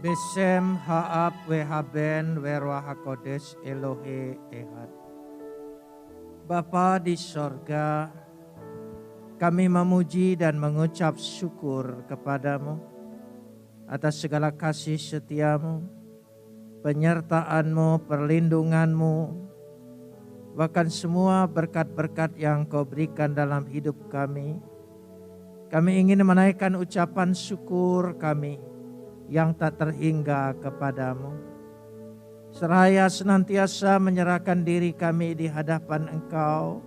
Besem Haab Wehaben Werwa Hakodes Elohe Ehad. Bapa di sorga, kami memuji dan mengucap syukur kepadamu atas segala kasih setiamu, penyertaanmu, perlindunganmu, bahkan semua berkat-berkat yang kau berikan dalam hidup kami. Kami ingin menaikkan ucapan syukur kami yang tak terhingga kepadamu. Seraya senantiasa menyerahkan diri kami di hadapan Engkau.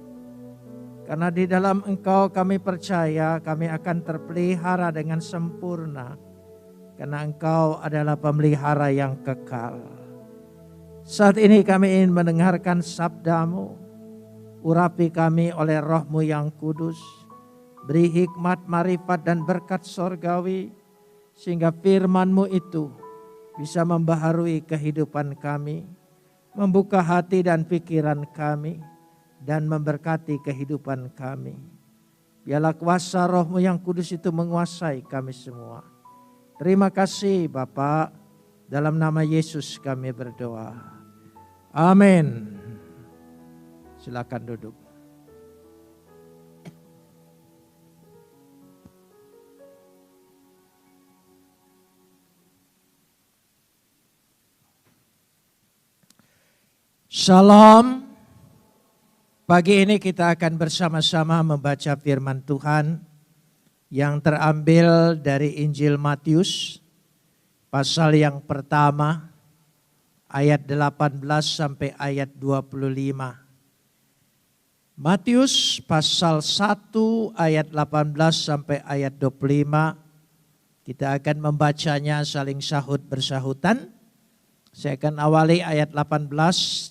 Karena di dalam Engkau kami percaya kami akan terpelihara dengan sempurna. Karena Engkau adalah pemelihara yang kekal. Saat ini kami ingin mendengarkan sabdamu. Urapi kami oleh Roh-Mu yang kudus. Beri hikmat, marifat dan berkat sorgawi. Sehingga firman-Mu itu bisa membaharui kehidupan kami. Membuka hati dan pikiran kami. Dan memberkati kehidupan kami. Biarlah kuasa Roh-Mu yang kudus itu menguasai kami semua. Terima kasih Bapa, dalam nama Yesus kami berdoa. Amin. Silakan duduk. Shalom. Pagi ini kita akan bersama-sama membaca firman Tuhan yang terambil dari Injil Matius pasal yang pertama ayat 18 sampai ayat 25. Matius pasal 1 ayat 18 sampai ayat 25. Kita akan membacanya saling sahut bersahutan. Saya akan awali ayat 18,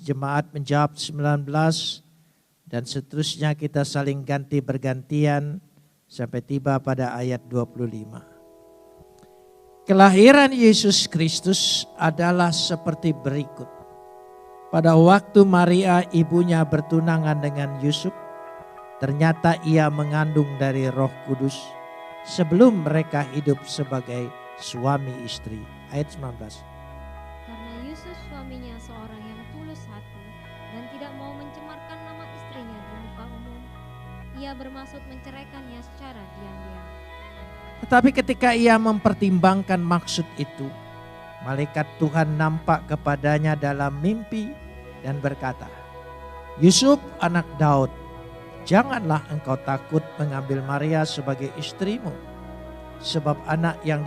jemaat menjawab 19, dan seterusnya kita saling ganti bergantian sampai tiba pada ayat 25. Kelahiran Yesus Kristus adalah seperti berikut. Pada waktu Maria ibunya bertunangan dengan Yusuf, ternyata ia mengandung dari Roh Kudus sebelum mereka hidup sebagai suami istri. Ayat 19. Karena Yusuf suaminya seorang yang tulus hati dan tidak mau mencemarkan nama istrinya di muka umum, ia bermaksud menceraikannya secara diam-diam. Tetapi ketika ia mempertimbangkan maksud itu, malaikat Tuhan nampak kepadanya dalam mimpi dan berkata, Yusuf anak Daud, janganlah engkau takut mengambil Maria sebagai istrimu, sebab anak yang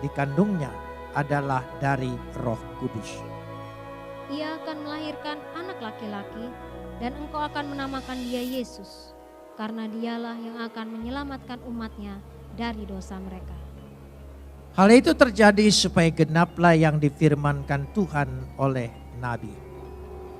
dikandungnya adalah dari Roh Kudus. Ia akan melahirkan anak laki-laki dan engkau akan menamakan dia Yesus, karena dialah yang akan menyelamatkan umatnya dari dosa mereka. Hal itu terjadi supaya genaplah yang difirmankan Tuhan oleh Nabi.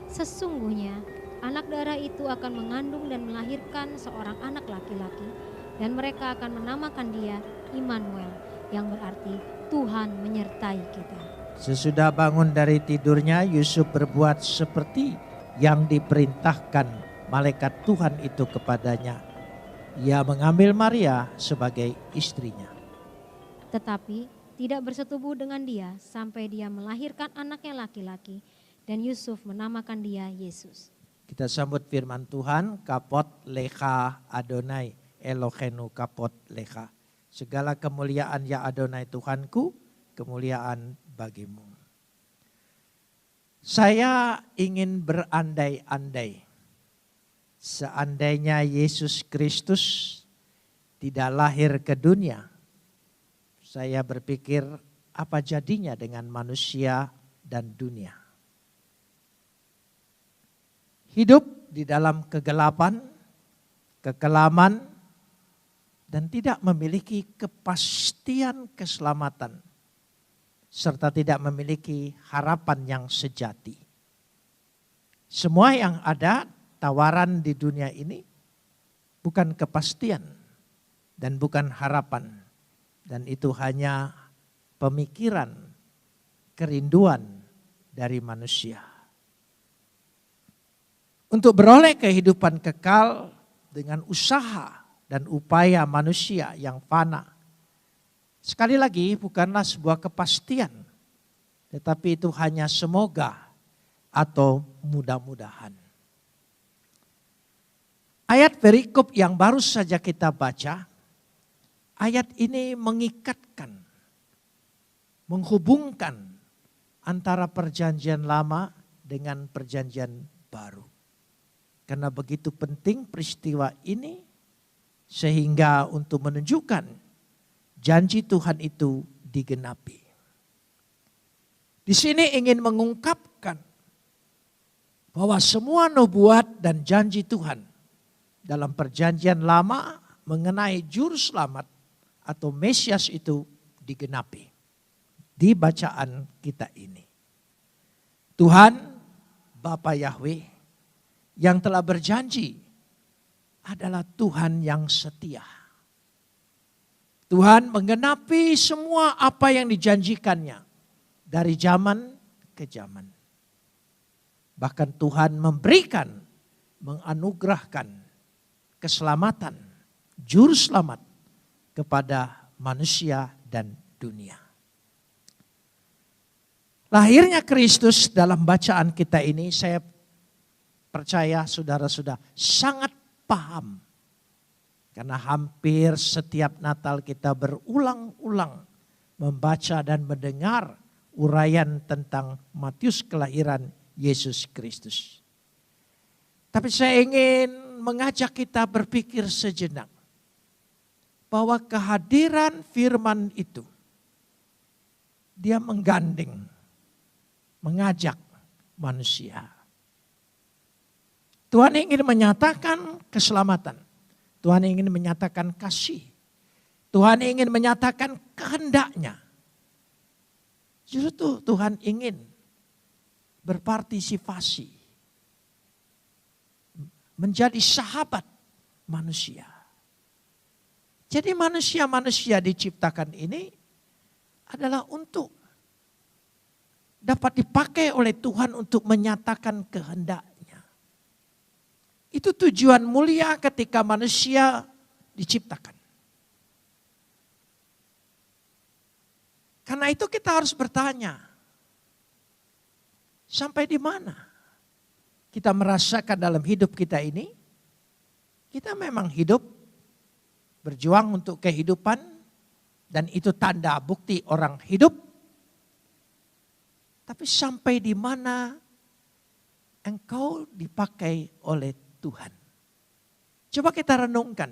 Sesungguhnya anak darah itu akan mengandung dan melahirkan seorang anak laki-laki, dan mereka akan menamakan dia Immanuel, yang berarti Tuhan menyertai kita. Sesudah bangun dari tidurnya, Yusuf berbuat seperti yang diperintahkan malaikat Tuhan itu kepadanya. Ia mengambil Maria sebagai istrinya. Tetapi tidak bersetubuh dengan dia sampai dia melahirkan anaknya laki-laki, dan Yusuf menamakan dia Yesus. Kita sambut firman Tuhan, kapot lecha Adonai, Elohenu kapot lecha. Segala kemuliaan ya Adonai Tuhanku, kemuliaan bagimu. Saya ingin berandai-andai. Seandainya Yesus Kristus tidak lahir ke dunia, saya berpikir apa jadinya dengan manusia dan dunia. Hidup di dalam kegelapan, kekelaman, dan tidak memiliki kepastian keselamatan, serta tidak memiliki harapan yang sejati. Semua yang ada, tawaran di dunia ini, bukan kepastian dan bukan harapan. Dan itu hanya pemikiran, kerinduan dari manusia. Untuk beroleh kehidupan kekal dengan usaha dan upaya manusia yang fana, Sekali lagi bukanlah sebuah kepastian, tetapi itu hanya semoga atau mudah-mudahan. Ayat perikop yang baru saja kita baca, ayat ini mengikatkan, menghubungkan antara perjanjian lama dengan perjanjian baru. Karena begitu penting peristiwa ini sehingga untuk menunjukkan janji Tuhan itu digenapi. Di sini ingin mengungkapkan bahwa semua nubuat dan janji Tuhan dalam perjanjian lama mengenai juru selamat atau Mesias itu digenapi di bacaan kita ini. Tuhan Bapa Yahweh yang telah berjanji adalah Tuhan yang setia. Tuhan menggenapi semua apa yang dijanjikannya dari zaman ke zaman. Bahkan Tuhan memberikan, menganugerahkan keselamatan, juru selamat kepada manusia dan dunia. Lahirnya Kristus dalam bacaan kita ini saya percaya saudara-saudara sangat paham. Karena hampir setiap Natal kita berulang-ulang membaca dan mendengar uraian tentang Matius kelahiran Yesus Kristus. Tapi saya ingin mengajak kita berpikir sejenak bahwa kehadiran firman itu dia menggandeng, mengajak manusia. Tuhan ingin menyatakan keselamatan. Tuhan ingin menyatakan kasih. Tuhan ingin menyatakan kehendaknya. Justru Tuhan ingin berpartisipasi. Menjadi sahabat manusia. Jadi manusia-manusia diciptakan ini adalah untuk dapat dipakai oleh Tuhan untuk menyatakan kehendaknya. Itu tujuan mulia ketika manusia diciptakan. Karena itu kita harus bertanya, sampai di mana kita merasakan dalam hidup kita ini, kita memang hidup, berjuang untuk kehidupan, dan itu tanda bukti orang hidup. Tapi sampai di mana engkau dipakai oleh Tuhan. Coba kita renungkan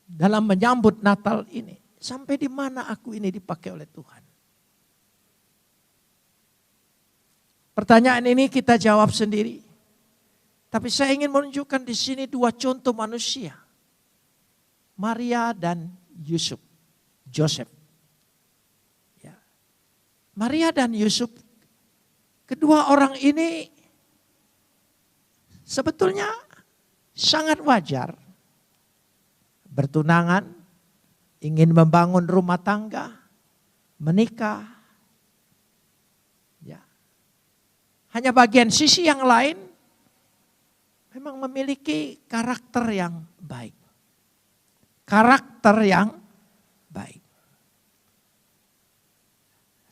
dalam menyambut Natal ini. Sampai di mana aku ini dipakai oleh Tuhan? Pertanyaan ini kita jawab sendiri. Tapi saya ingin menunjukkan di sini dua contoh manusia. Maria dan Joseph. Ya. Maria dan Yusuf, kedua orang ini sebetulnya sangat wajar. Bertunangan, ingin membangun rumah tangga, menikah. Ya. Hanya bagian sisi yang lain memang memiliki karakter yang baik. Karakter yang baik.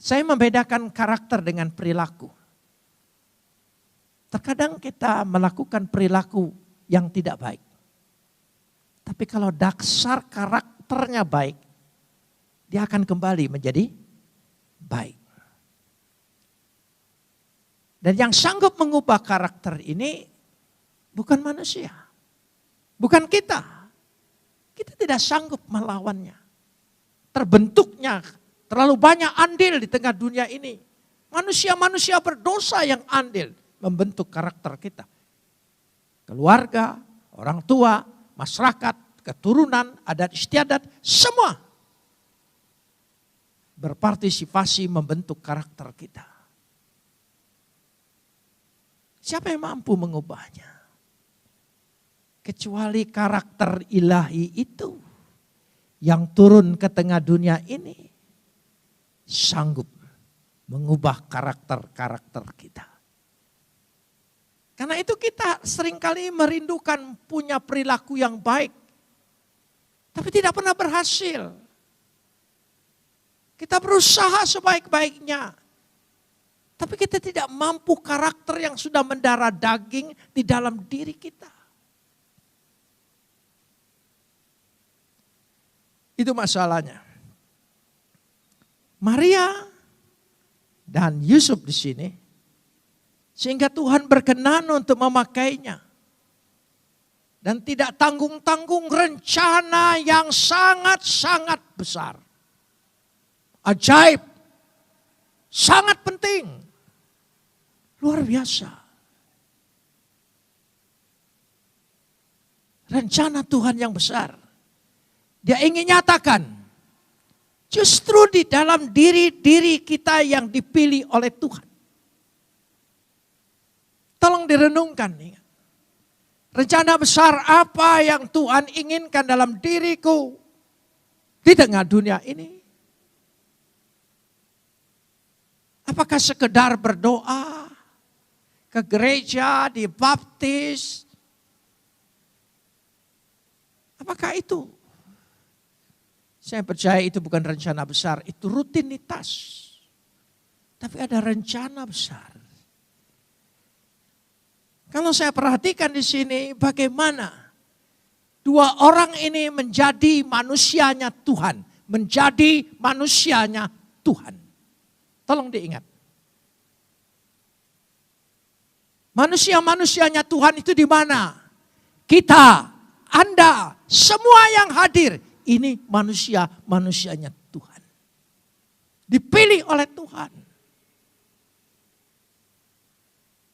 Saya membedakan karakter dengan perilaku. Terkadang kita melakukan perilaku yang tidak baik. Tapi kalau dasar karakternya baik, dia akan kembali menjadi baik. Dan yang sanggup mengubah karakter ini bukan manusia. Bukan kita. Kita tidak sanggup melawannya. Terbentuknya terlalu banyak andil di tengah dunia ini. Manusia-manusia berdosa yang andil membentuk karakter kita. Keluarga, orang tua, masyarakat, keturunan, adat istiadat, semua berpartisipasi membentuk karakter kita. Siapa yang mampu mengubahnya? Kecuali karakter ilahi itu yang turun ke tengah dunia ini sanggup mengubah karakter-karakter kita. Karena itu kita seringkali merindukan punya perilaku yang baik. Tapi tidak pernah berhasil. Kita berusaha sebaik-baiknya. Tapi kita tidak mampu karakter yang sudah mendarah daging di dalam diri kita. Itu masalahnya. Maria dan Yusuf di sini, sehingga Tuhan berkenan untuk memakainya. Dan tidak tanggung-tanggung rencana yang sangat-sangat besar. Ajaib. Sangat penting. Luar biasa. Rencana Tuhan yang besar. Dia ingin nyatakan, justru di dalam diri kita yang dipilih oleh Tuhan. Tolong direnungkan. Rencana besar apa yang Tuhan inginkan dalam diriku di tengah dunia ini? Apakah sekedar berdoa ke gereja, dibaptis? Apakah itu? Saya percaya itu bukan rencana besar, itu rutinitas. Tapi ada rencana besar. Kalau saya perhatikan di sini bagaimana dua orang ini menjadi manusianya Tuhan, menjadi manusianya Tuhan. Tolong diingat. Manusia-manusianya Tuhan itu di mana? Kita, Anda, semua yang hadir. Ini manusia-manusianya Tuhan. Dipilih oleh Tuhan.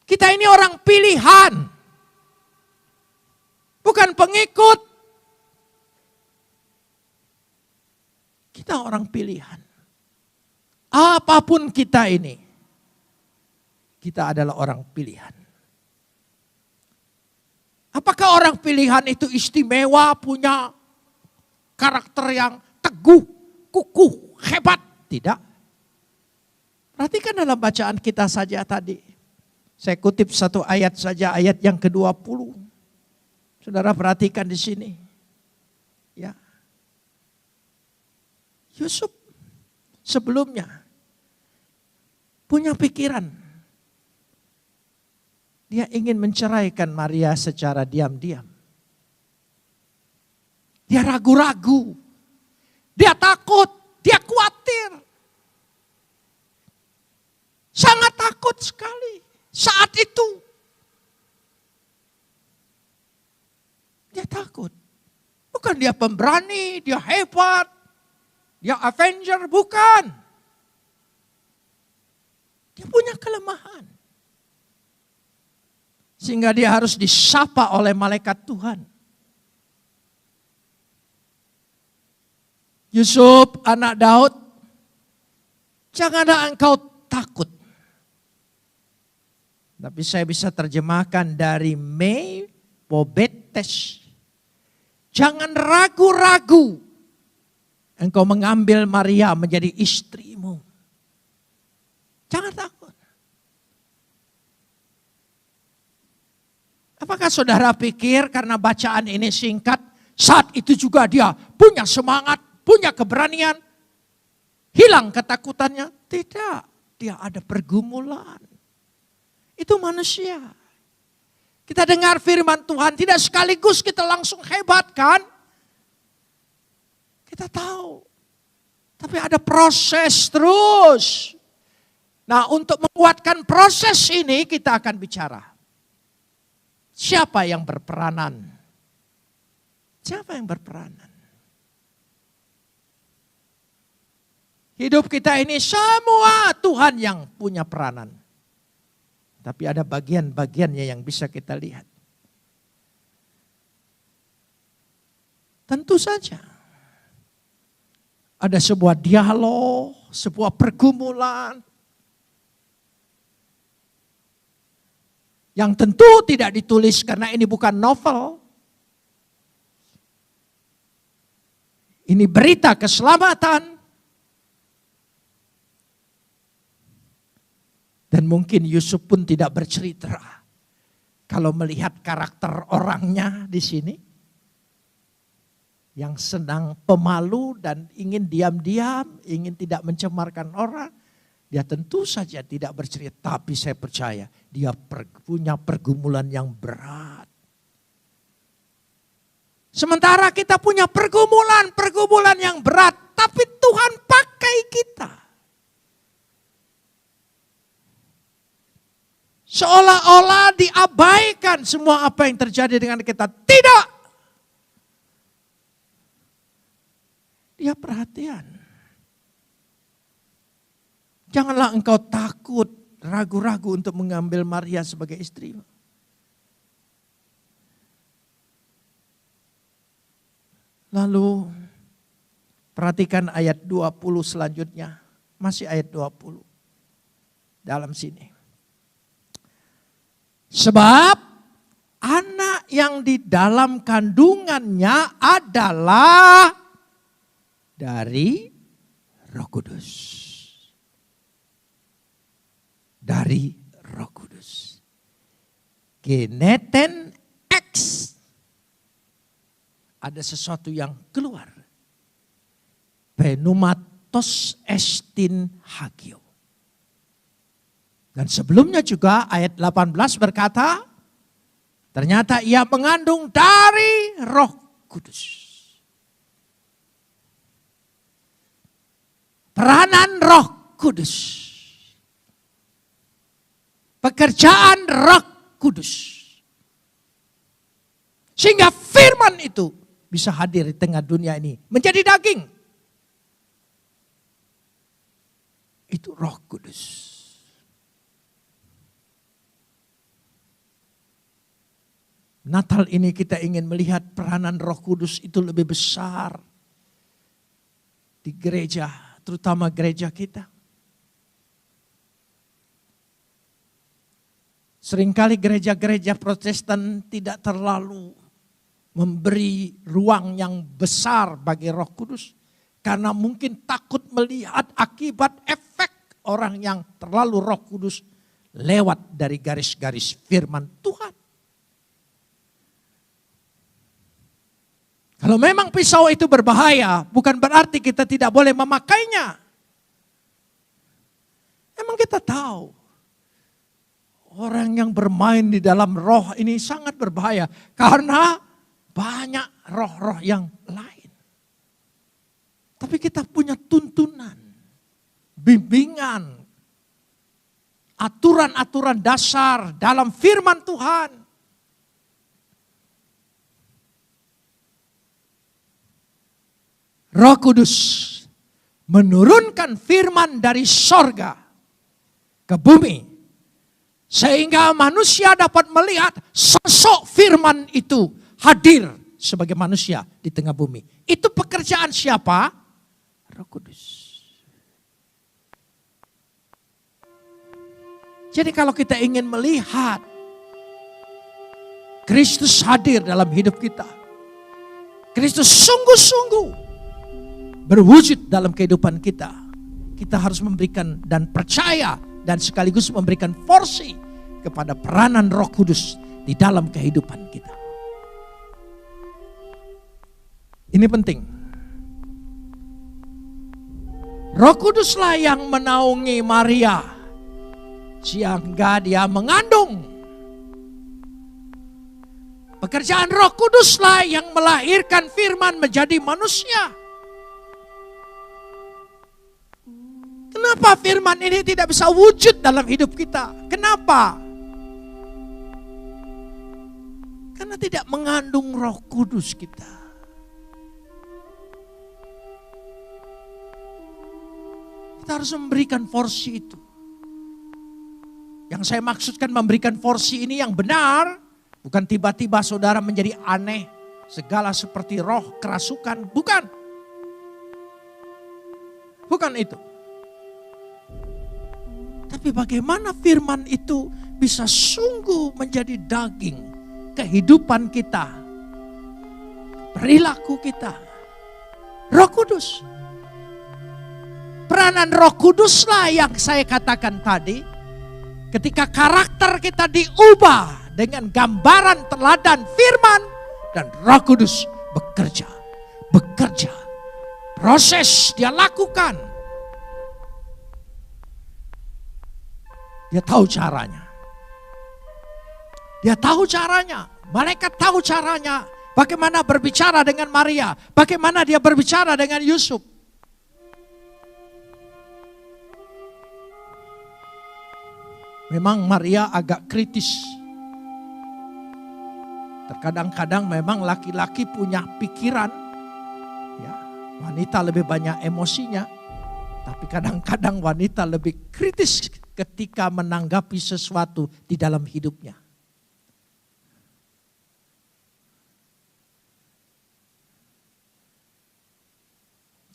Kita ini orang pilihan. Bukan pengikut. Kita orang pilihan. Apapun kita ini, kita adalah orang pilihan. Apakah orang pilihan itu istimewa, punya karakter yang teguh, kukuh, hebat? Tidak. Perhatikan dalam bacaan kita saja tadi. Saya kutip satu ayat saja, ayat yang ke-20. Saudara perhatikan di sini. Ya. Yusuf sebelumnya punya pikiran. Dia ingin menceraikan Maria secara diam-diam. Dia ragu-ragu. Dia takut. Dia khawatir. Sangat takut sekali saat itu. Dia takut. Bukan dia pemberani, dia hebat, dia Avenger, bukan. Dia punya kelemahan. Sehingga dia harus disapa oleh malaikat Tuhan. Yusuf, anak Daud, janganlah engkau takut. Tapi saya bisa terjemahkan dari Mephibosheth. Jangan ragu-ragu engkau mengambil Maria menjadi istrimu. Jangan takut. Apakah saudara pikir karena bacaan ini singkat, saat itu juga dia punya semangat, punya keberanian, hilang ketakutannya? Tidak, dia ada pergumulan. Itu manusia. Kita dengar firman Tuhan, tidak sekaligus kita langsung hebat kan? Kita tahu. Tapi ada proses terus. Nah, untuk menguatkan proses ini kita akan bicara. Siapa yang berperanan? Siapa yang berperanan? Hidup kita ini semua Tuhan yang punya peranan. Tapi ada bagian-bagiannya yang bisa kita lihat. Tentu saja. Ada sebuah dialog, sebuah pergumulan. Yang tentu tidak ditulis karena ini bukan novel. Ini berita keselamatan. Dan mungkin Yusuf pun tidak bercerita. Kalau melihat karakter orangnya di sini. yang senang pemalu dan ingin diam-diam, ingin tidak mencemarkan orang, dia tentu saja tidak bercerita. Tapi saya percaya dia punya pergumulan yang berat. Sementara kita punya pergumulan yang berat, tapi Tuhan pakai kita. Seolah-olah diabaikan semua apa yang terjadi dengan kita. Tidak. Dia perhatian. Janganlah engkau takut, ragu-ragu untuk mengambil Maria sebagai istri. Lalu perhatikan ayat 20 selanjutnya. Masih ayat 20. Dalam sini. Sebab anak yang di dalam kandungannya adalah dari Roh Kudus. Dari Roh Kudus. Geneten X. Ada sesuatu yang keluar. Pneumatos estin hagio. Dan sebelumnya juga ayat 18 berkata, ternyata ia mengandung dari Roh Kudus. Peranan Roh Kudus. Pekerjaan Roh Kudus. Sehingga firman itu bisa hadir di tengah dunia ini. Menjadi daging. Itu Roh Kudus. Natal ini kita ingin melihat peranan Roh Kudus itu lebih besar. Di gereja, terutama gereja kita. Seringkali gereja-gereja Protestan tidak terlalu memberi ruang yang besar bagi Roh Kudus. Karena mungkin takut melihat akibat efek orang yang terlalu Roh Kudus lewat dari garis-garis firman Tuhan. Kalau memang pisau itu berbahaya, bukan berarti kita tidak boleh memakainya. Emang kita tahu, orang yang bermain di dalam roh ini sangat berbahaya. Karena banyak roh-roh yang lain. Tapi kita punya tuntunan, bimbingan, aturan-aturan dasar dalam firman Tuhan. Roh Kudus menurunkan firman dari sorga ke bumi. Sehingga manusia dapat melihat sosok firman itu hadir sebagai manusia di tengah bumi. Itu pekerjaan siapa? Roh Kudus. Jadi kalau kita ingin melihat Kristus hadir dalam hidup kita. Kristus sungguh-sungguh berwujud dalam kehidupan kita. Kita harus memberikan dan percaya dan sekaligus memberikan porsi kepada peranan Roh Kudus di dalam kehidupan kita. Ini penting. Roh Kuduslah yang menaungi Maria sehingga dia mengandung. Pekerjaan Roh Kuduslah yang melahirkan firman menjadi manusia. Kenapa firman ini tidak bisa wujud dalam hidup kita? Kenapa? Karena tidak mengandung Roh Kudus kita. Kita harus memberikan porsi itu. Yang saya maksudkan memberikan porsi ini yang benar, bukan tiba-tiba saudara menjadi aneh, segala seperti roh, kerasukan, bukan. Bukan itu. Tapi bagaimana firman itu bisa sungguh menjadi daging kehidupan kita, perilaku kita. Roh Kudus. Peranan Roh Kuduslah yang saya katakan tadi, ketika karakter kita diubah dengan gambaran teladan firman dan Roh Kudus bekerja. bekerja. Proses dia lakukan. Dia tahu caranya. Dia tahu caranya. Malaikat tahu caranya. Bagaimana berbicara dengan Maria. Bagaimana dia berbicara dengan Yusuf. Memang Maria agak kritis. Terkadang-kadang memang laki-laki punya pikiran. Ya, wanita lebih banyak emosinya. Tapi kadang-kadang wanita lebih kritis ketika menanggapi sesuatu di dalam hidupnya.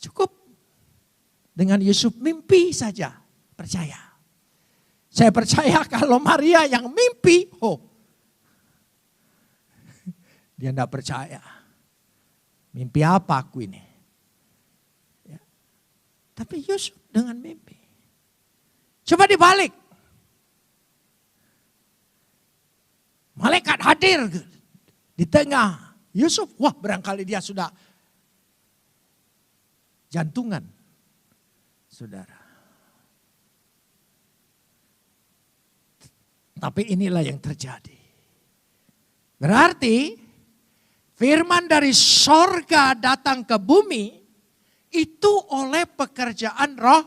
Cukup dengan Yusuf mimpi saja, percaya. Saya percaya kalau Maria yang mimpi, dia tidak percaya. Mimpi apa aku ini? Ya. Tapi Yusuf dengan mimpi. Coba dibalik. Malaikat hadir di tengah Yusuf. Wah, barangkali dia sudah jantungan, saudara. Tapi inilah yang terjadi. Berarti firman dari sorga datang ke bumi itu oleh pekerjaan Roh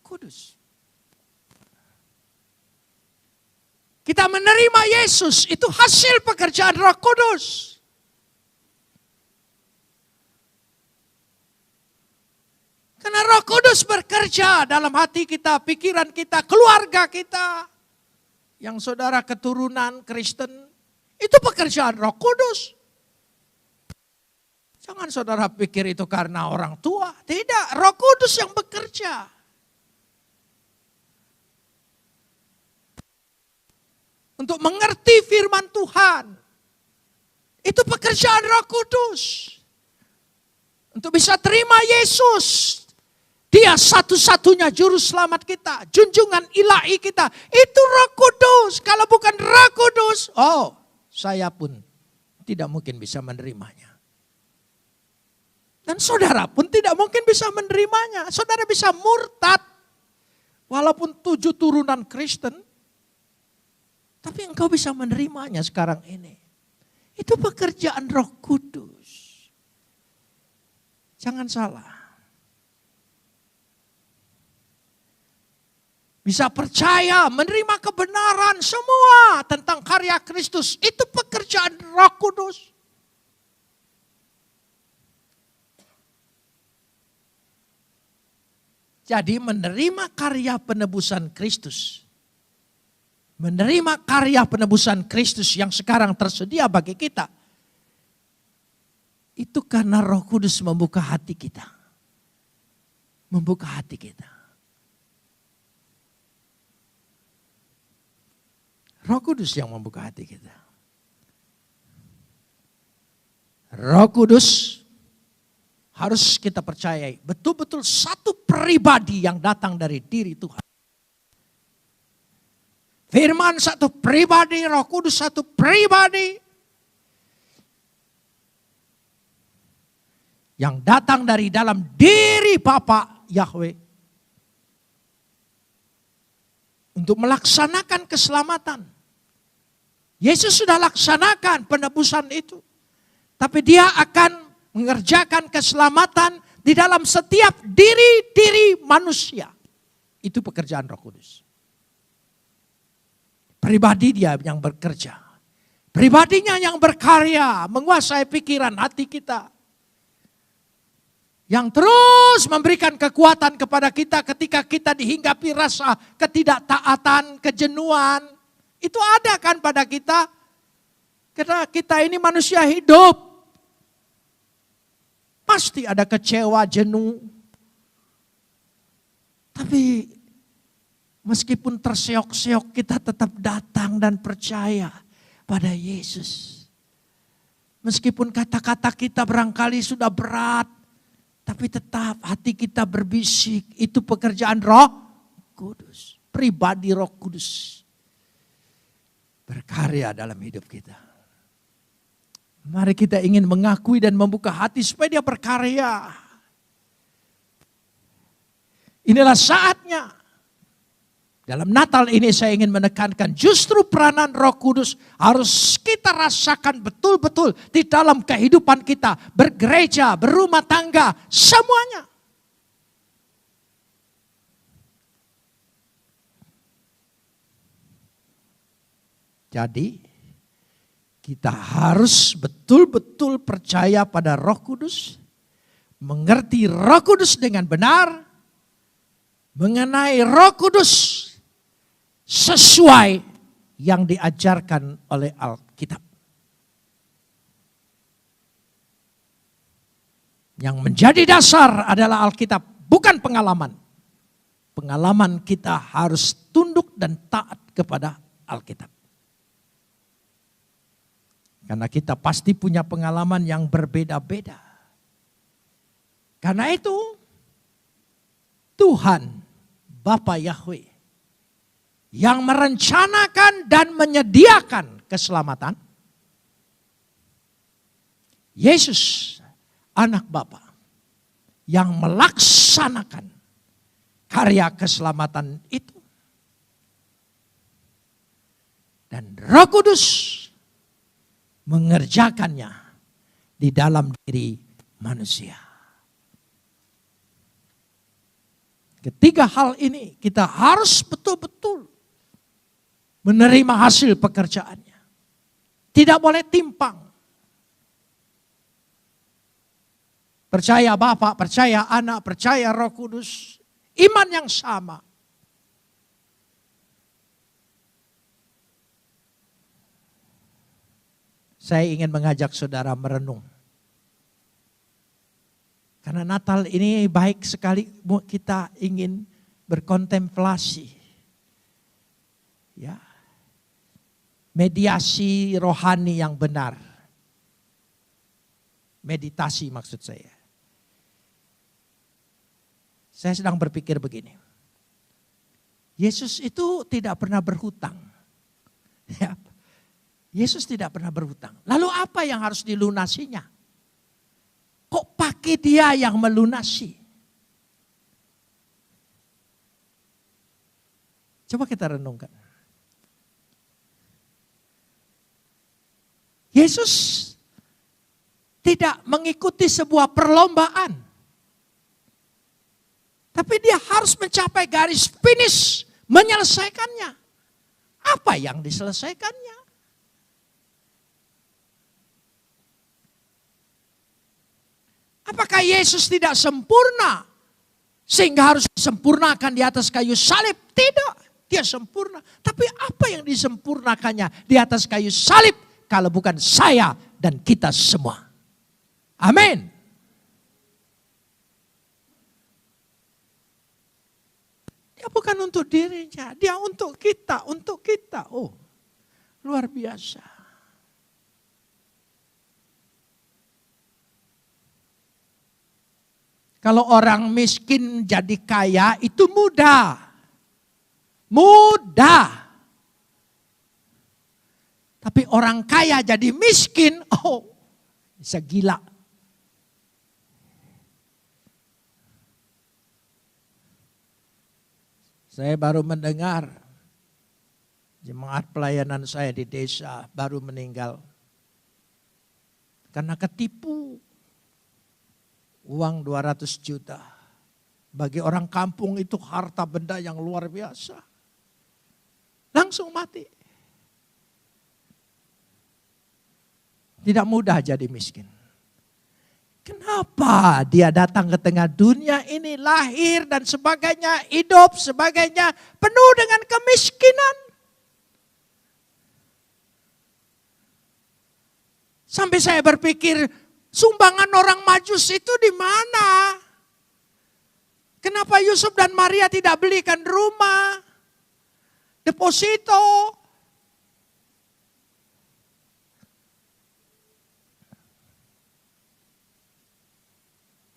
Kudus. Kita menerima Yesus itu hasil pekerjaan Roh Kudus. Karena Roh Kudus bekerja dalam hati kita, pikiran kita, keluarga kita. Yang saudara keturunan Kristen, itu pekerjaan Roh Kudus. Jangan saudara pikir itu karena orang tua. Tidak, Roh Kudus yang bekerja. Untuk mengerti firman Tuhan. Itu pekerjaan Roh Kudus. Untuk bisa terima Yesus. Dia satu-satunya juru selamat kita. Junjungan ilahi kita. Itu Roh Kudus. Kalau bukan Roh Kudus. Saya pun tidak mungkin bisa menerimanya. Dan saudara pun tidak mungkin bisa menerimanya. Saudara bisa murtad. Walaupun 7 turunan Kristen. Tapi engkau bisa menerimanya sekarang ini. Itu pekerjaan Roh Kudus. Jangan salah. Bisa percaya, menerima kebenaran semua tentang karya Kristus. Itu pekerjaan Roh Kudus. Jadi menerima karya penebusan Kristus. Menerima karya penebusan Kristus yang sekarang tersedia bagi kita. Itu karena Roh Kudus membuka hati kita. Membuka hati kita. Roh Kudus yang membuka hati kita. Roh Kudus harus kita percayai. Betul-betul satu pribadi yang datang dari diri Tuhan. Firman satu pribadi, Roh Kudus satu pribadi. Yang datang dari dalam diri Bapa Yahweh. Untuk melaksanakan keselamatan. Yesus sudah laksanakan penebusan itu. Tapi dia akan mengerjakan keselamatan di dalam setiap diri-diri manusia. Itu pekerjaan Roh Kudus. Pribadi dia yang bekerja. Pribadinya yang berkarya, menguasai pikiran hati kita. Yang terus memberikan kekuatan kepada kita ketika kita dihinggapi rasa ketidaktaatan, kejenuhan. Itu ada kan pada kita. Karena kita ini manusia hidup. Pasti ada kecewa, jenuh. Tapi meskipun terseok-seok kita tetap datang dan percaya pada Yesus. Meskipun kata-kata kita barangkali sudah berat. Tapi tetap hati kita berbisik. Itu pekerjaan Roh Kudus. Pribadi Roh Kudus. Berkarya dalam hidup kita. Mari kita ingin mengakui dan membuka hati supaya dia berkarya. Inilah saatnya. Dalam Natal ini saya ingin menekankan justru peranan Roh Kudus harus kita rasakan betul-betul di dalam kehidupan kita. Bergereja, berumah tangga, semuanya. Jadi kita harus betul-betul percaya pada Roh Kudus. Mengerti Roh Kudus dengan benar. Mengenai Roh Kudus sesuai yang diajarkan oleh Alkitab. Yang menjadi dasar adalah Alkitab, bukan pengalaman. Pengalaman kita harus tunduk dan taat kepada Alkitab. Karena kita pasti punya pengalaman yang berbeda-beda. Karena itu Tuhan Bapa Yahweh yang merencanakan dan menyediakan keselamatan. Yesus anak Bapa yang melaksanakan karya keselamatan itu. Dan Roh Kudus mengerjakannya di dalam diri manusia. Ketiga hal ini kita harus betul-betul menerima hasil pekerjaannya. Tidak boleh timpang. Percaya Bapa, percaya Anak, percaya Roh Kudus. Iman yang sama. Saya ingin mengajak saudara merenung. Karena Natal ini baik sekali kita ingin berkontemplasi. Ya. Mediasi rohani yang benar. Meditasi maksud saya. Saya sedang berpikir begini. Yesus itu tidak pernah berhutang. Ya. Yesus tidak pernah berhutang. Lalu apa yang harus dilunasinya? Kok pakai dia yang melunasi? Coba kita renungkan. Yesus tidak mengikuti sebuah perlombaan. Tapi dia harus mencapai garis finish, menyelesaikannya. Apa yang diselesaikannya? Apakah Yesus tidak sempurna sehingga harus disempurnakan di atas kayu salib? Tidak, dia sempurna. Tapi apa yang disempurnakannya di atas kayu salib kalau bukan saya dan kita semua? Amin. Dia bukan untuk dirinya, dia untuk kita, untuk kita. Oh, luar biasa. Kalau orang miskin jadi kaya itu mudah. Mudah. Tapi orang kaya jadi miskin, oh bisa gila. Saya baru mendengar jemaat pelayanan saya di desa baru meninggal. Karena ketipu. Uang 200 juta. Bagi orang kampung itu harta benda yang luar biasa. Langsung mati. Tidak mudah jadi miskin. Kenapa dia datang ke tengah dunia ini, lahir dan sebagainya, hidup sebagainya, penuh dengan kemiskinan. Sampai saya berpikir, sumbangan orang Majus itu di mana? Kenapa Yusuf dan Maria tidak belikan rumah? Deposito.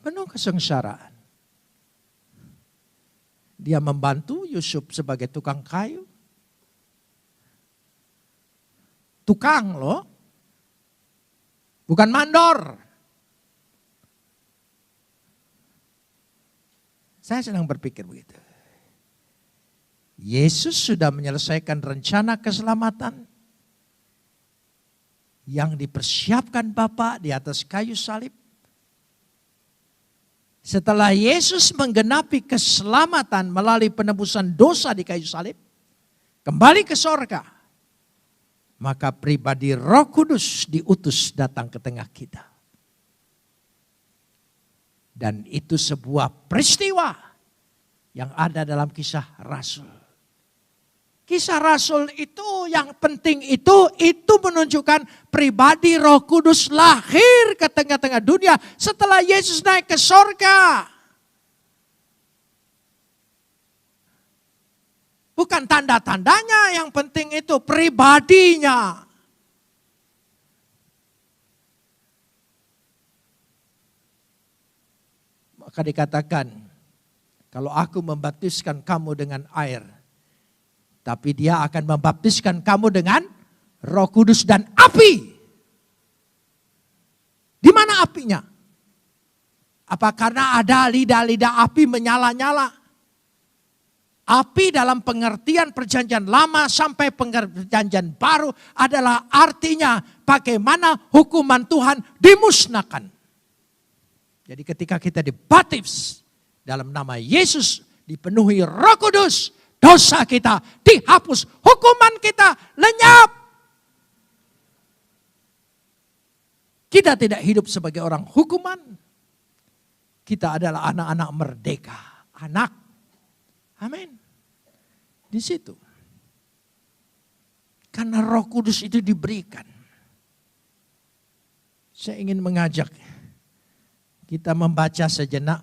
Penuh kesengsaraan. Dia membantu Yusuf sebagai tukang kayu. Tukang loh. bukan mandor. Saya sedang berpikir begitu. Yesus sudah menyelesaikan rencana keselamatan yang dipersiapkan Bapa di atas kayu salib. Setelah Yesus menggenapi keselamatan melalui penebusan dosa di kayu salib, kembali ke sorga, maka pribadi Roh Kudus diutus datang ke tengah kita. Dan itu sebuah peristiwa yang ada dalam kisah Rasul. Kisah Rasul itu yang penting itu menunjukkan pribadi Roh Kudus lahir ke tengah-tengah dunia setelah Yesus naik ke sorga. Bukan tanda-tandanya, yang penting itu pribadinya. Maka dikatakan, kalau aku membaptiskan kamu dengan air, tapi dia akan membaptiskan kamu dengan Roh Kudus dan api. Di mana apinya? Apa karena ada lidah-lidah api menyala-nyala? Api dalam pengertian perjanjian lama sampai perjanjian baru adalah artinya bagaimana hukuman Tuhan dimusnahkan. Jadi ketika kita dibaptis dalam nama Yesus, dipenuhi Roh Kudus, dosa kita dihapus, hukuman kita lenyap. Kita tidak hidup sebagai orang hukuman. Kita adalah anak-anak merdeka, anak. Amin. Di situ. Karena Roh Kudus itu diberikan. Saya ingin mengajak kita membaca sejenak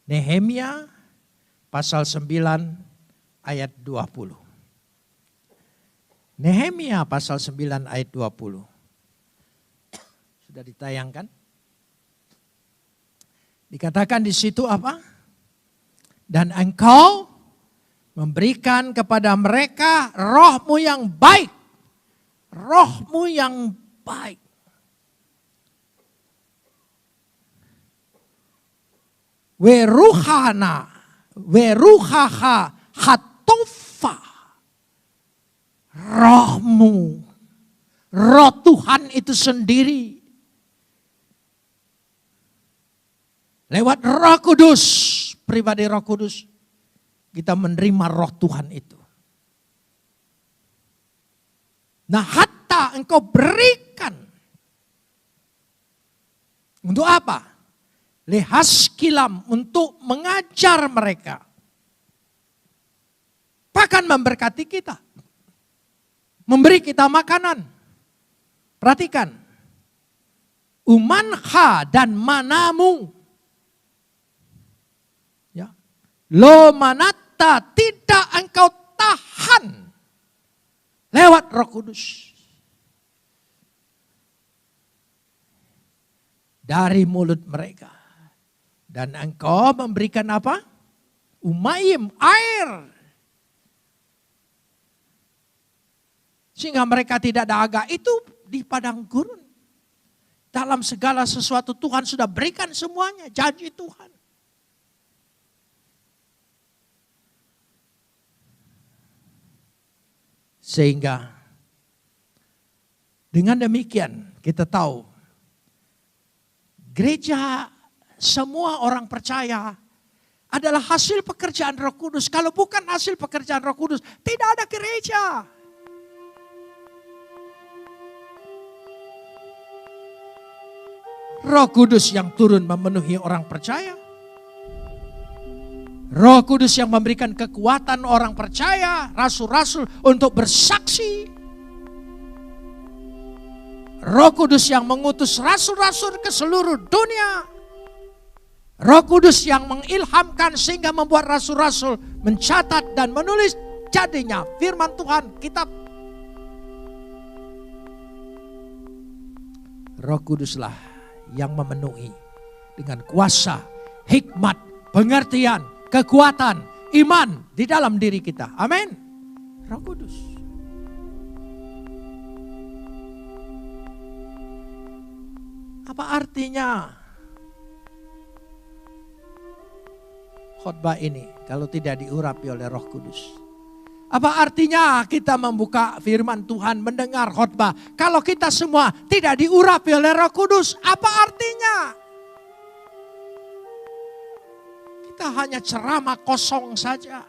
Nehemia pasal 9 ayat 20. Nehemia pasal 9 ayat 20. Sudah ditayangkan? Dikatakan di situ apa? Dan engkau memberikan kepada mereka rohmu yang baik. Rohmu yang baik. Weruhaha hatofa. Rohmu. Roh Tuhan itu sendiri. Lewat Roh Kudus. Pribadi Roh Kudus. Kita menerima roh Tuhan itu. Nah hatta engkau berikan. Untuk apa? Lehaskilam, untuk mengajar mereka. Bahkan memberkati kita. Memberi kita makanan. Perhatikan. Umanha dan manamu. Ya. Lo manata, tidak engkau tahan. Lewat Roh Kudus. Dari mulut mereka. Dan engkau memberikan apa? Umayim, air. Sehingga mereka tidak dahaga. Itu di padang gurun. Dalam segala sesuatu Tuhan sudah berikan semuanya. Janji Tuhan. Sehingga dengan demikian kita tahu. Gereja semua orang percaya adalah hasil pekerjaan Roh Kudus. Kalau bukan hasil pekerjaan Roh Kudus, tidak ada gereja. Roh Kudus yang turun memenuhi orang percaya. Roh Kudus yang memberikan kekuatan orang percaya, rasul-rasul untuk bersaksi. Roh Kudus yang mengutus rasul-rasul ke seluruh dunia. Roh Kudus yang mengilhamkan sehingga membuat rasul-rasul mencatat dan menulis, jadinya firman Tuhan, kitab. Roh Kuduslah yang memenuhi dengan kuasa, hikmat, pengertian, kekuatan, iman di dalam diri kita. Amin. Roh Kudus. Apa artinya khotbah ini kalau tidak diurapi oleh Roh Kudus? Apa artinya kita membuka firman Tuhan, mendengar khotbah, kalau kita semua tidak diurapi oleh Roh Kudus? Apa artinya? Kita hanya ceramah kosong saja.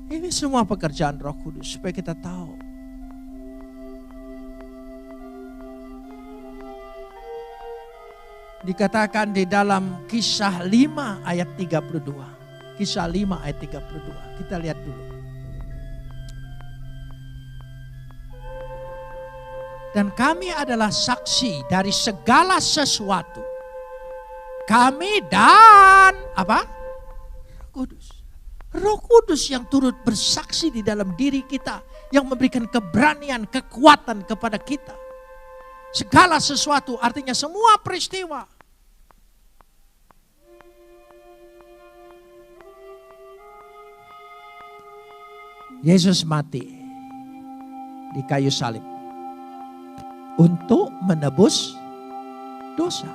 Ini semua pekerjaan Roh Kudus supaya kita tahu. Dikatakan di dalam Kisah 5 ayat 32. Kisah 5 ayat 32. Kita lihat dulu. Dan kami adalah saksi dari segala sesuatu. Kami dan apa? Roh Kudus. Roh Kudus yang turut bersaksi di dalam diri kita. Yang memberikan keberanian, kekuatan kepada kita. Segala sesuatu artinya semua peristiwa. Yesus mati di kayu salib untuk menebus dosa.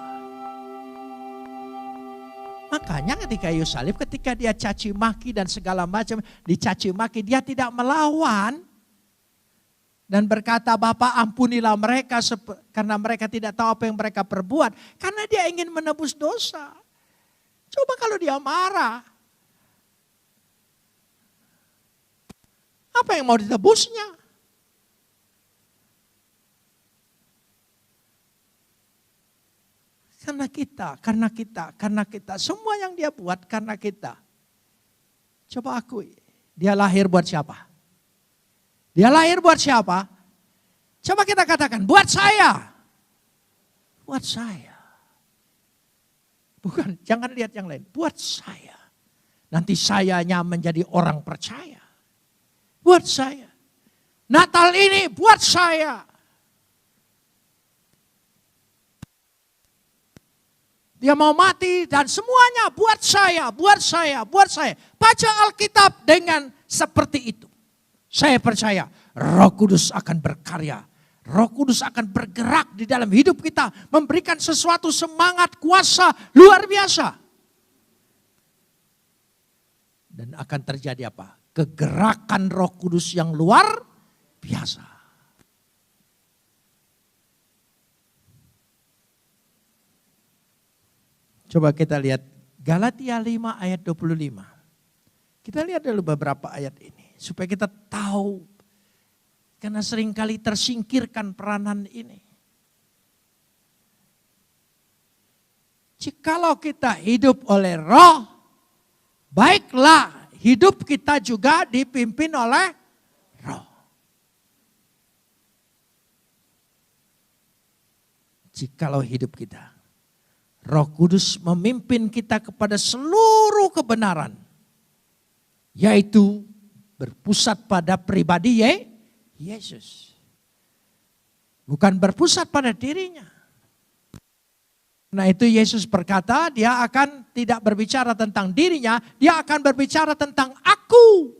Makanya di kayu salib ketika dia caci maki dan segala macam dicaci maki, dia tidak melawan dan berkata, Bapa ampunilah mereka karena mereka tidak tahu apa yang mereka perbuat. Karena dia ingin menebus dosa. Coba kalau dia marah. Apa yang mau ditebusnya? Karena kita. Semua yang dia buat karena kita. Coba akui. Dia lahir buat siapa? Dia lahir buat siapa? Coba kita katakan, buat saya. Buat saya. Bukan, jangan lihat yang lain. Buat saya. Nanti sayanya menjadi orang percaya. Buat saya. Natal ini buat saya. Dia mau mati dan semuanya buat saya, buat saya, buat saya. Baca Alkitab dengan seperti itu. Saya percaya Roh Kudus akan berkarya. Roh Kudus akan bergerak di dalam hidup kita. Memberikan sesuatu semangat, kuasa luar biasa. Dan akan terjadi apa? Kegerakan Roh Kudus yang luar biasa. Coba kita lihat Galatia 5 ayat 25. Kita lihat dulu beberapa ayat ini. Supaya kita tahu. Karena seringkali tersingkirkan peranan ini. Jikalau kita hidup oleh Roh, baiklah hidup kita juga dipimpin oleh Roh. Jikalau hidup kita, Roh Kudus memimpin kita kepada seluruh kebenaran. Yaitu berpusat pada pribadi Yesus. Bukan berpusat pada dirinya. Nah itu Yesus berkata dia akan tidak berbicara tentang dirinya, dia akan berbicara tentang aku.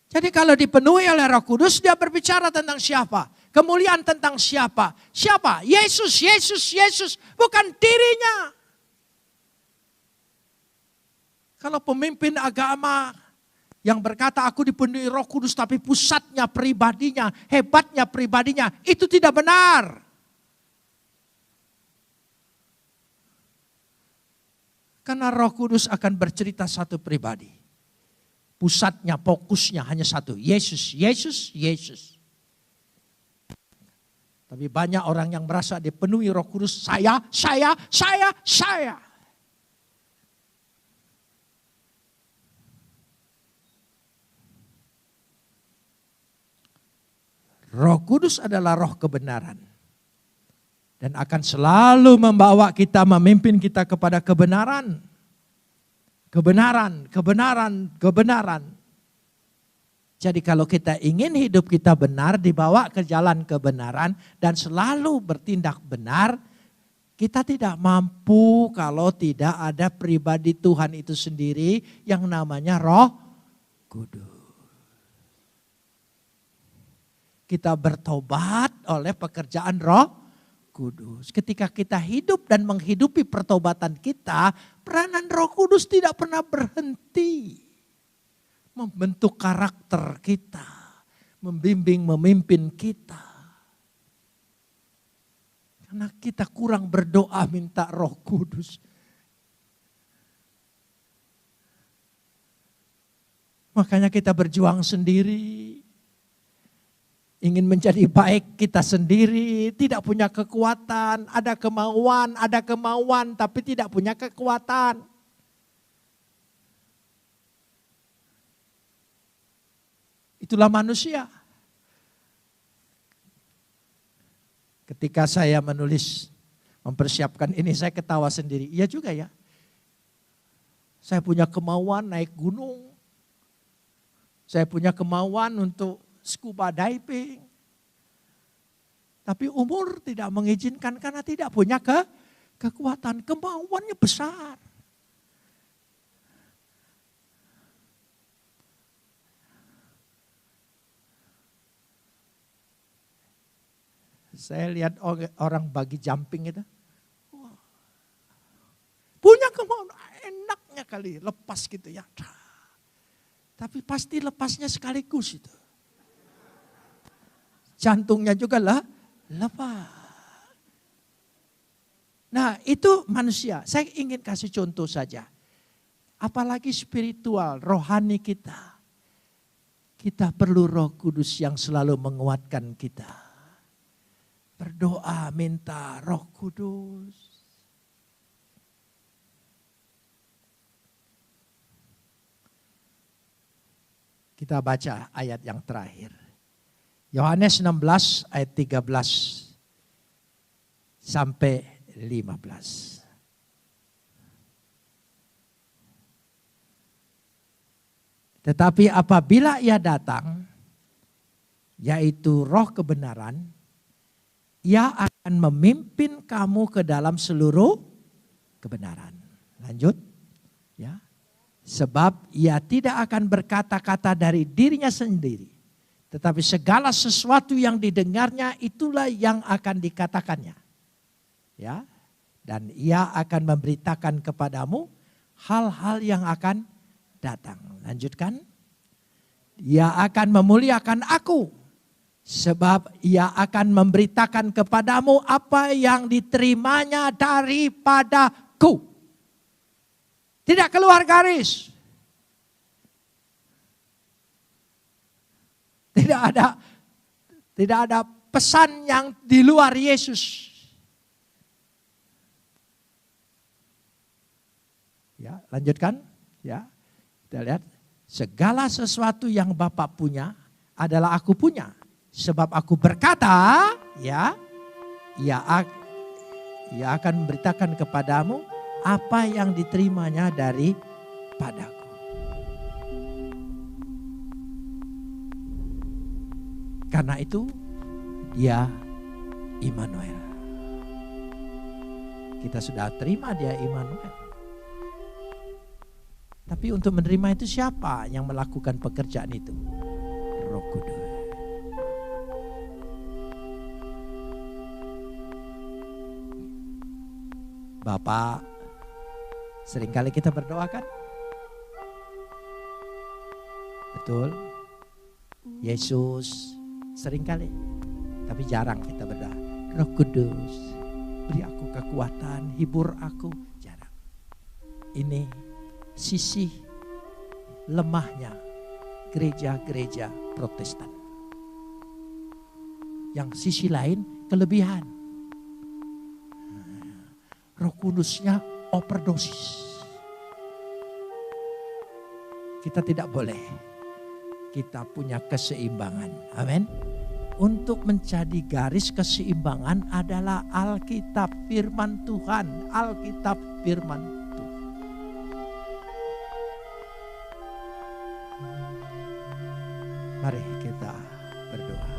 Jadi kalau dipenuhi oleh Roh Kudus dia berbicara tentang siapa? Kemuliaan tentang siapa? Siapa? Yesus, Yesus, Yesus, bukan dirinya. Kalau pemimpin agama yang berkata aku dipenuhi Roh Kudus tapi pusatnya pribadinya, hebatnya pribadinya, itu tidak benar. Karena Roh Kudus akan bercerita satu pribadi. Pusatnya, fokusnya hanya satu, Yesus, Yesus, Yesus. Tapi banyak orang yang merasa dipenuhi Roh Kudus, saya. Roh Kudus adalah roh kebenaran. Dan akan selalu membawa kita, memimpin kita kepada kebenaran. Kebenaran. Jadi kalau kita ingin hidup kita benar, dibawa ke jalan kebenaran dan selalu bertindak benar, kita tidak mampu kalau tidak ada pribadi Tuhan itu sendiri yang namanya Roh Kudus. Kita bertobat oleh pekerjaan Roh Kudus. Ketika kita hidup dan menghidupi pertobatan kita, peranan Roh Kudus tidak pernah berhenti membentuk karakter kita, membimbing, memimpin kita. Karena kita kurang berdoa minta Roh Kudus. Makanya kita berjuang sendiri. Ingin menjadi baik kita sendiri, tidak punya kekuatan, ada kemauan tapi tidak punya kekuatan. Itulah manusia. Ketika saya menulis, mempersiapkan ini saya ketawa sendiri. Iya juga ya. Saya punya kemauan naik gunung. Saya punya kemauan untuk scuba diving. Tapi umur tidak mengizinkan karena tidak punya kekuatan. Kemauannya besar. Saya lihat orang bagi jumping itu. Punya kemauan, enaknya kali lepas gitu ya. Tapi pasti lepasnya sekaligus itu. Jantungnya juga lepas. Nah itu manusia. Saya ingin kasih contoh saja. Apalagi spiritual, rohani kita. Kita perlu Roh Kudus yang selalu menguatkan kita. Berdoa minta Roh Kudus. Kita baca ayat yang terakhir. Yohanes 16 ayat 13 sampai 15. Tetapi apabila Ia datang, yaitu Roh kebenaran, Ia akan memimpin kamu ke dalam seluruh kebenaran. Lanjut. Ya. Sebab Ia tidak akan berkata-kata dari dirinya sendiri. Tetapi segala sesuatu yang didengarnya itulah yang akan dikatakannya. Ya. Dan Ia akan memberitakan kepadamu hal-hal yang akan datang. Lanjutkan. Ia akan memuliakan aku. Sebab Ia akan memberitakan kepadamu apa yang diterimanya daripadaku. Tidak keluar garis. Tidak ada pesan yang di luar Yesus. Ya, lanjutkan. Ya, kita lihat. Segala sesuatu yang Bapa punya adalah aku punya. Sebab aku berkata, ya, ia akan memberitakan kepadamu apa yang diterimanya daripadaku. Karena itu Dia Immanuel. Kita sudah terima Dia Immanuel. Tapi untuk menerima itu siapa yang melakukan pekerjaan itu? Roh Kudus. Bapak, seringkali kita berdoa kan? Betul. Yesus, seringkali. Tapi jarang kita berdoa. Roh Kudus, beri aku kekuatan, hibur aku. Jarang. Ini sisi lemahnya gereja-gereja Protestan. Yang sisi lain kelebihan. Roh Kudusnya overdosis. Kita tidak boleh. Kita punya keseimbangan. Amin. Untuk menjadi garis keseimbangan adalah Alkitab firman Tuhan. Alkitab firman Tuhan. Mari kita berdoa.